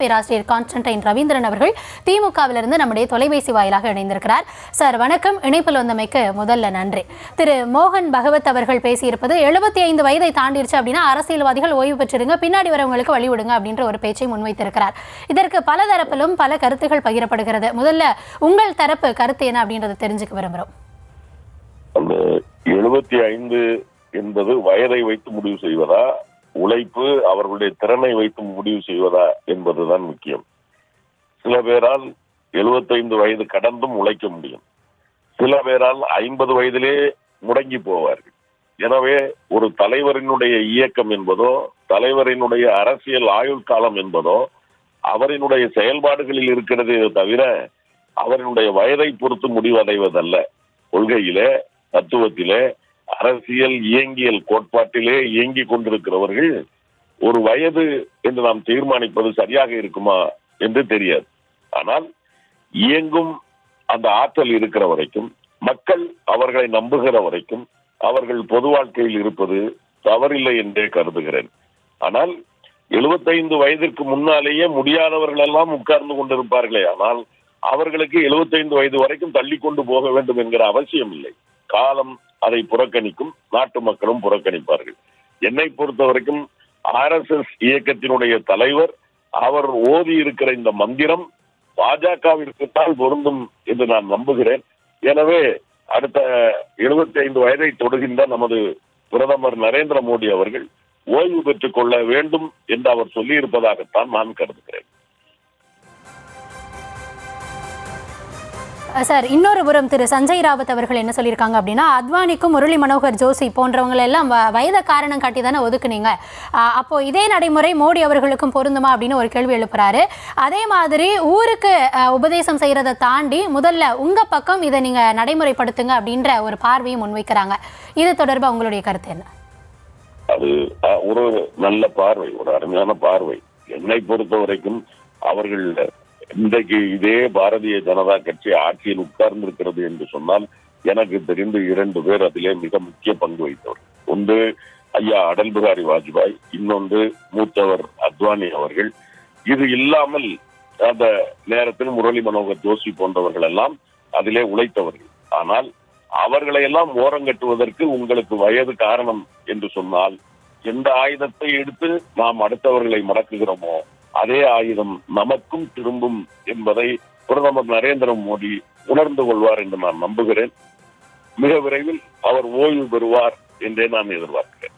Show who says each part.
Speaker 1: பேராசிரியர் கான்ஸ்டன்டைன் ரவீந்திரன் அவர்கள் திமுகவிலிருந்து நம்முடைய தொலைபேசி வாயிலாக இணைந்திருக்கிறார். சார் வணக்கம். இணைப்பில் வந்தமைக்கு முதல்ல நன்றி. திரு மோகன் பகவத் அவர்கள் பேசியிருப்பது 75 வயதை தாண்டிருச்சு அப்படின்னா அரசியல்வாதிகள் ஓய்வு பெற்றிருங்க, பின்னாடி வரவங்களுக்கு வழிவிடுங்க அப்படின்ற ஒரு பேச்சை முன்வைத்திருக்கிறார். இதற்கு பல தரப்பிலும் பல கருத்துகள் பகிரப்படுகிறது. முதல்ல உங்கள் தரப்பு கருத்து என்ன அப்படின்றத தெரிஞ்சுக்க விரும்புகிறோம்.
Speaker 2: 75 என்பது வயதை வைத்து முடிவு செய்வதா, உழைப்பு அவர்களுடைய திறனை வைத்து முடிவு செய்வதா என்பதுதான் முக்கியம். சில பேரால் 75 வயது கடந்தும் உழைக்க முடியும், சில பேரால் 50 வயதிலே முடங்கி போவார்கள். எனவே ஒரு தலைவரினுடைய இயக்கம் என்பதோ, தலைவரினுடைய அரசியல் ஆயுள் காலம் என்பதோ அவரினுடைய செயல்பாடுகளில் இருக்கிறதே தவிர அவரினுடைய வயதை பொறுத்து முடிவடைவதல்ல. கொள்கையிலே, தத்துவத்திலே, அரசியல் இயங்கியல் கோட்பாட்டிலே இயங்கி கொண்டிருக்கிறவர்கள் ஒரு வயது என்று நாம் தீர்மானிப்பது சரியாக இருக்குமா என்று தெரியாது. ஆனால் இயங்கும் அந்த ஆற்றல் இருக்கிற வரைக்கும், மக்கள் அவர்களை நம்புகிற வரைக்கும் அவர்கள் பொது வாழ்க்கையில் இருப்பது தவறில்லை என்றே கருதுகிறேன். ஆனால் 75 வயதிற்கு முன்னாலேயே முடியாதவர்கள் எல்லாம் உட்கார்ந்து கொண்டிருப்பார்களே, ஆனால் அவர்களுக்கு 75 வயது வரைக்கும் தள்ளி கொண்டு போக வேண்டும் என்கிற அவசியம் இல்லை. காலம் அதை புறக்கணிக்கும், நாட்டு மக்களும் புறக்கணிப்பார்கள். என்னை பொறுத்த வரைக்கும் RSS இயக்கத்தினுடைய தலைவர் அவர் ஓதி இருக்கிற இந்த மந்திரம் பாஜகவிற்கு தான் பொருந்தும் என்று நான் நம்புகிறேன். எனவே அடுத்த 75 வயதை தொடுகின்ற நமது பிரதமர் நரேந்திர மோடி அவர்கள் ஓய்வு பெற்றுக் கொள்ள வேண்டும் என்று அவர் சொல்லியிருப்பதாகத்தான் நான் கருதுகிறேன்.
Speaker 1: சார், இன்னொரு புறம் திரு சஞ்சய் ராவத் அவர்கள் என்ன சொல்லியிருக்காங்க அப்படின்னா, அத்வானிக்கும் முரளி மனோகர் ஜோஷி போன்றவங்களை எல்லாம் வயத காரணம் காட்டி தானே ஒதுக்குனீங்க, அப்போ இதே நடைமுறை மோடி அவர்களுக்கும் பொருந்துமா அப்படின்னு ஒரு கேள்வி எழுப்புறாரு. அதே மாதிரி ஊருக்கு உபதேசம் செய்யறதை தாண்டி முதல்ல உங்க பக்கம் இதை நீங்க நடைமுறைப்படுத்துங்க அப்படின்ற ஒரு பார்வையை முன்வைக்கிறாங்க. இது தொடர்பாக உங்களுடைய கருத்து என்ன?
Speaker 2: அது ஒரு நல்ல பார்வை, ஒரு அருமையான பார்வை. என்னை பொறுத்த வரைக்கும் அவர்கள் இன்றைக்கு இதே பாரதிய ஜனதா கட்சி ஆட்சியில் உட்கார்ந்து இருக்கிறது என்று சொன்னால் எனக்கு தெரிந்து 2 பேர் அதிலே மிக முக்கிய பங்கு வகித்தவர். ஒன்று ஐயா அடல் பிகாரி வாஜ்பாய், இன்னொன்று மூத்தவர் அத்வானி அவர்கள். இது இல்லாமல் அந்த நேரத்தில் முரளி மனோகர் ஜோஷி போன்றவர்கள் எல்லாம் அதிலே உழைத்தவர்கள். ஆனால் அவர்களை எல்லாம் ஓரங்கட்டுவதற்கு உங்களுக்கு வயது காரணம் என்று சொன்னால், எந்த ஆயுதத்தை எடுத்து நாம் அடுத்தவர்களை மடக்குகிறோமோ அதே ஆயுதம் நமக்கும் திரும்பும் என்பதை பிரதமர் நரேந்திர மோடி உணர்ந்து கொள்வார் என்று நான் நம்புகிறேன். மிக விரைவில் அவர் ஓய்வு பெறுவார் என்றே நான் எதிர்பார்க்கிறேன்.